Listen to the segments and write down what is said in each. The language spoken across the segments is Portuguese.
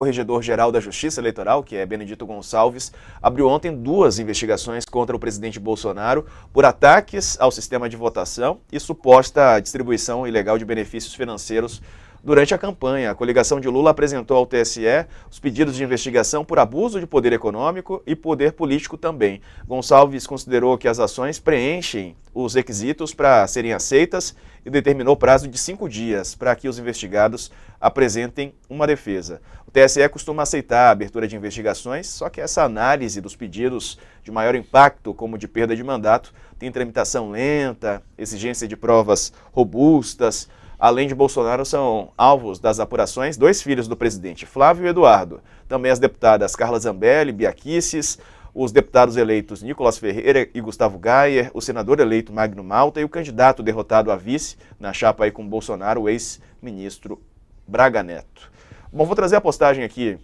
Corregedor-Geral da Justiça Eleitoral, que é Benedito Gonçalves, abriu ontem 2 investigações contra o presidente Bolsonaro por ataques ao sistema de votação e suposta distribuição ilegal de benefícios financeiros durante a campanha. A coligação de Lula apresentou ao TSE os pedidos de investigação por abuso de poder econômico e poder político também. Gonçalves considerou que as ações preenchem os requisitos para serem aceitas e determinou prazo de 5 dias para que os investigados apresentem uma defesa. O TSE costuma aceitar a abertura de investigações, só que essa análise dos pedidos de maior impacto, como de perda de mandato, tem tramitação lenta, exigência de provas robustas. Além de Bolsonaro, são alvos das apurações 2 filhos do presidente, Flávio e Eduardo. Também as deputadas Carla Zambelli, Bia Kicis, os deputados eleitos Nicolas Ferreira e Gustavo Gayer, o senador eleito Magno Malta e o candidato derrotado a vice na chapa aí com Bolsonaro, o ex-ministro Braga Neto. Bom, vou trazer a postagem aqui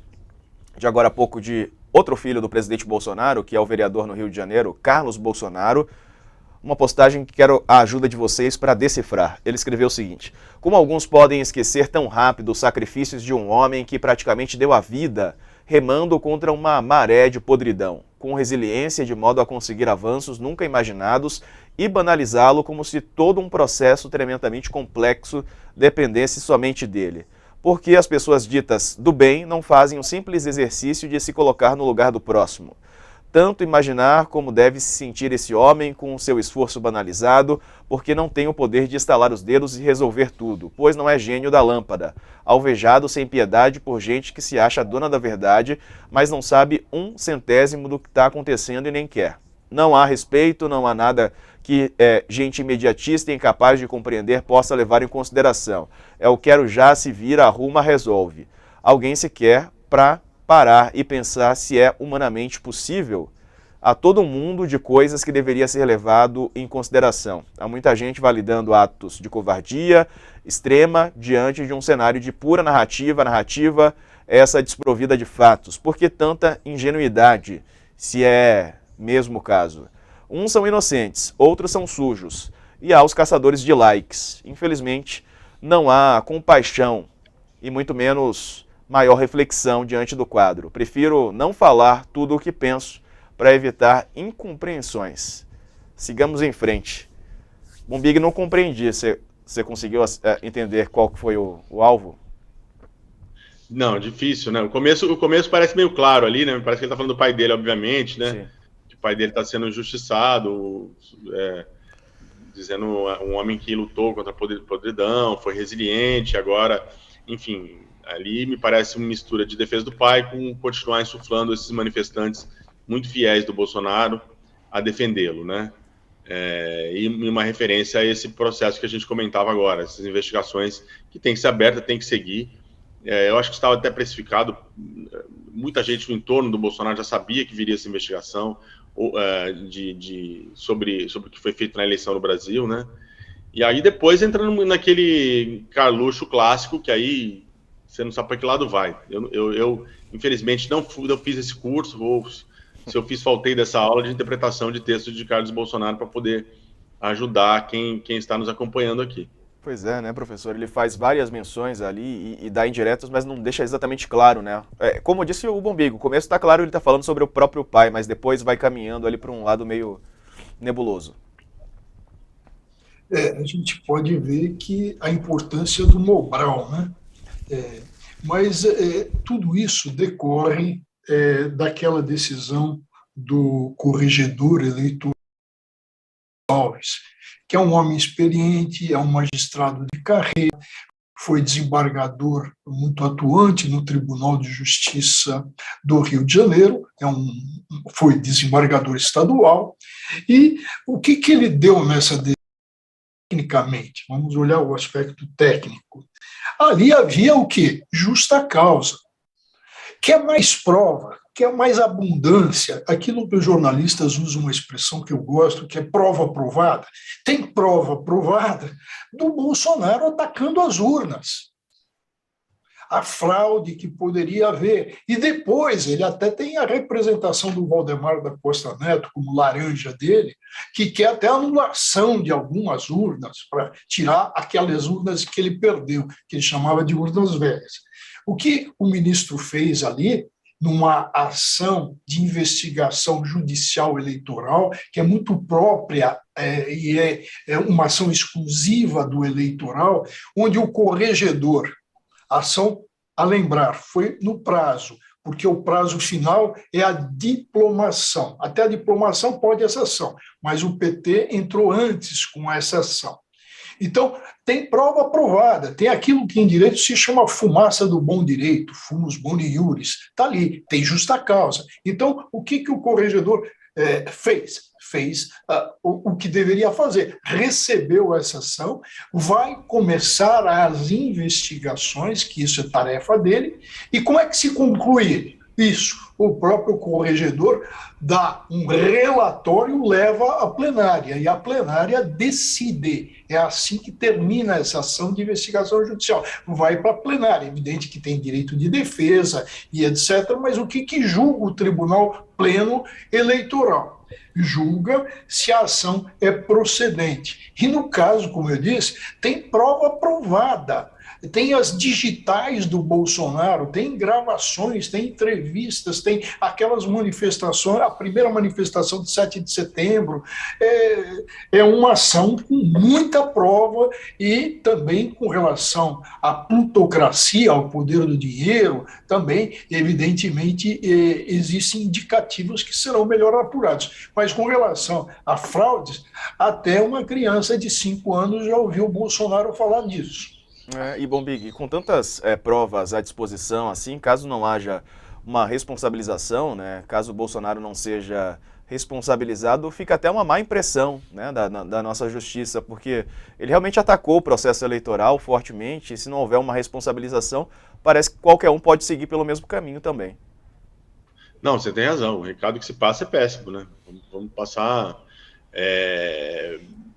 de agora há pouco de outro filho do presidente Bolsonaro, que é o vereador no Rio de Janeiro, Carlos Bolsonaro. Uma postagem que quero a ajuda de vocês para decifrar. Ele escreveu o seguinte: como alguns podem esquecer tão rápido os sacrifícios de um homem que praticamente deu a vida remando contra uma maré de podridão, com resiliência de modo a conseguir avanços nunca imaginados e banalizá-lo como se todo um processo tremendamente complexo dependesse somente dele. Porque as pessoas ditas do bem não fazem o simples exercício de se colocar no lugar do próximo. Tanto imaginar como deve se sentir esse homem com o seu esforço banalizado, porque não tem o poder de estalar os dedos e resolver tudo, pois não é gênio da lâmpada, alvejado sem piedade por gente que se acha dona da verdade, mas não sabe 1/100º do que está acontecendo e nem quer. Não há respeito, não há nada que gente imediatista e incapaz de compreender possa levar em consideração. É o quero já, se vira, arruma, resolve. Alguém se quer para parar e pensar se é humanamente possível a todo mundo de coisas que deveria ser levado em consideração. Há muita gente validando atos de covardia extrema diante de um cenário de pura narrativa essa desprovida de fatos. Por que tanta ingenuidade, se é mesmo o caso? Uns são inocentes, outros são sujos, e há os caçadores de likes. Infelizmente, não há compaixão e muito menos maior reflexão diante do quadro. Prefiro não falar tudo o que penso para evitar incompreensões. Sigamos em frente. Bombig, não compreendi. Você conseguiu entender qual que foi o alvo? Não, difícil, né? O começo parece meio claro ali, né? Parece que ele está falando do pai dele, obviamente, né? Sim. Que o pai dele está sendo injustiçado, dizendo um homem que lutou contra a podridão, foi resiliente, agora, enfim, ali me parece uma mistura de defesa do pai com continuar insuflando esses manifestantes muito fiéis do Bolsonaro a defendê-lo, né? E uma referência a esse processo que a gente comentava agora, essas investigações que tem que ser aberta, tem que seguir. Eu acho que estava até precificado, muita gente no entorno do Bolsonaro já sabia que viria essa investigação sobre o que foi feito na eleição no Brasil, né? E aí depois entrando naquele Carluxo clássico, que aí você não sabe para que lado vai. Eu infelizmente, não fiz esse curso, ou se eu fiz, faltei dessa aula de interpretação de texto de Carlos Bolsonaro para poder ajudar quem está nos acompanhando aqui. Pois é, né, professor? Ele faz várias menções ali e dá indiretas, mas não deixa exatamente claro, né? Como disse o Bombig, o começo está claro, ele está falando sobre o próprio pai, mas depois vai caminhando ali para um lado meio nebuloso. A gente pode ver que a importância do Mobral, né? Mas tudo isso decorre daquela decisão do corregedor eleitoral, que é um homem experiente, é um magistrado de carreira, foi desembargador muito atuante no Tribunal de Justiça do Rio de Janeiro, foi desembargador estadual, e o que ele deu nessa decisão? Tecnicamente, vamos olhar o aspecto técnico. Ali havia o quê? Justa causa. Quer mais prova, quer mais abundância, aquilo que os jornalistas usam uma expressão que eu gosto, que é prova provada. Tem prova provada do Bolsonaro atacando as urnas. A fraude que poderia haver. E depois ele até tem a representação do Valdemar da Costa Neto como laranja dele, que quer até a anulação de algumas urnas para tirar aquelas urnas que ele perdeu, que ele chamava de urnas velhas. O que o ministro fez ali, numa ação de investigação judicial eleitoral, que é muito própria e é uma ação exclusiva do eleitoral, onde o corregedor, a ação, a lembrar, foi no prazo, porque o prazo final é a diplomação. Até a diplomação pode essa ação, mas o PT entrou antes com essa ação. Então, tem prova provada, tem aquilo que em direito se chama fumaça do bom direito, fumus boni iuris, está ali, tem justa causa. Então, o que o corregedor fez? Fez o que deveria fazer, recebeu essa ação, vai começar as investigações, que isso é tarefa dele, e como é que se conclui isso? O próprio corregedor dá um relatório, leva à plenária, e a plenária decide. É assim que termina essa ação de investigação judicial. Vai para a plenária, evidente que tem direito de defesa e etc., mas o que julga o Tribunal Pleno Eleitoral? Julga se a ação é procedente. E no caso, como eu disse, tem prova provada. Tem as digitais do Bolsonaro, tem gravações, tem entrevistas, tem aquelas manifestações, a primeira manifestação de 7 de setembro, é uma ação com muita prova e também com relação à plutocracia, ao poder do dinheiro, também, evidentemente, existem indicativos que serão melhor apurados. Mas com relação a fraudes, até uma criança de 5 anos já ouviu o Bolsonaro falar disso. E Bombig, com tantas provas à disposição, assim, caso não haja uma responsabilização, né, caso o Bolsonaro não seja responsabilizado, fica até uma má impressão, né, da nossa justiça, porque ele realmente atacou o processo eleitoral fortemente, e se não houver uma responsabilização, parece que qualquer um pode seguir pelo mesmo caminho também. Não, você tem razão, o recado que se passa é péssimo, né? Vamos passar...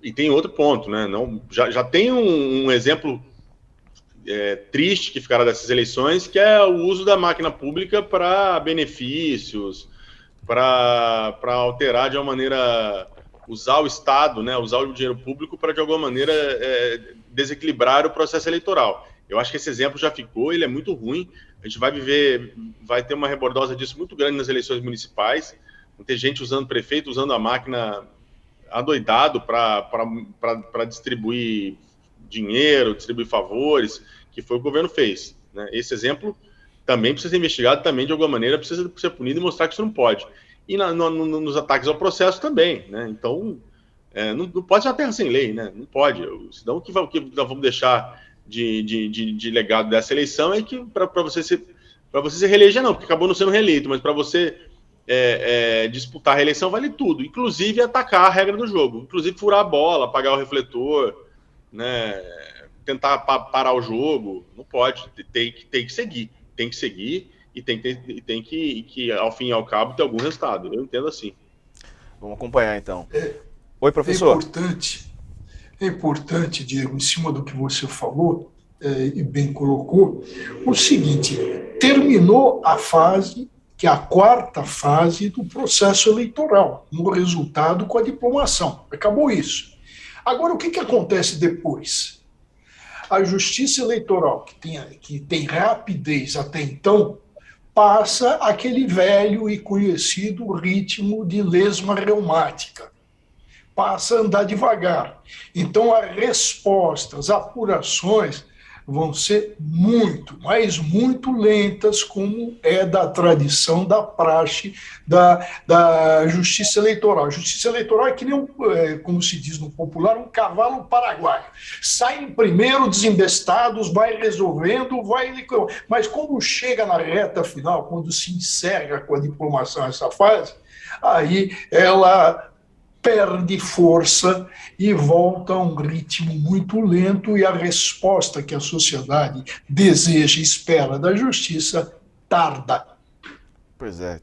E tem outro ponto, né? Já tem um exemplo... triste que ficará dessas eleições, que é o uso da máquina pública para benefícios, para alterar de uma maneira, usar o Estado, né, usar o dinheiro público para de alguma maneira desequilibrar o processo eleitoral. Eu acho que esse exemplo já ficou, ele é muito ruim, a gente vai ter uma rebordosa disso muito grande nas eleições municipais, vão ter gente usando prefeito, usando a máquina adoidado para distribuir dinheiro, distribuir favores, que foi o que o governo fez, né? Esse exemplo também precisa ser investigado, também de alguma maneira precisa ser punido e mostrar que isso não pode. E nos ataques ao processo também, né? Então, não pode ser uma terra sem lei, né? Não pode. Senão o que nós vamos deixar de legado dessa eleição é que para você se reeleger, não, porque acabou não sendo reeleito, mas para você disputar a reeleição vale tudo, inclusive atacar a regra do jogo, inclusive furar a bola, apagar o refletor, né, tentar parar o jogo, não pode, tem que seguir e tem que, ao fim e ao cabo, ter algum resultado. Eu entendo assim. Vamos acompanhar, então. Oi, professor. É importante, Diego, em cima do que você falou, e bem colocou, o seguinte, terminou a fase, que é a quarta fase do processo eleitoral, no resultado com a diplomação. Acabou isso. Agora, o que acontece depois? A justiça eleitoral, que tem rapidez até então, passa aquele velho e conhecido ritmo de lesma reumática. Passa a andar devagar. Então, as respostas, as apurações vão ser muito, mas muito lentas, como é da tradição, da praxe da justiça eleitoral. A justiça eleitoral é que nem, como se diz no popular, um cavalo paraguaio. Saem primeiro desembestados, vai resolvendo, mas quando chega na reta final, quando se encerra com a diplomação essa fase, aí ela perde força e volta a um ritmo muito lento, e a resposta que a sociedade deseja e espera da justiça tarda. Pois é.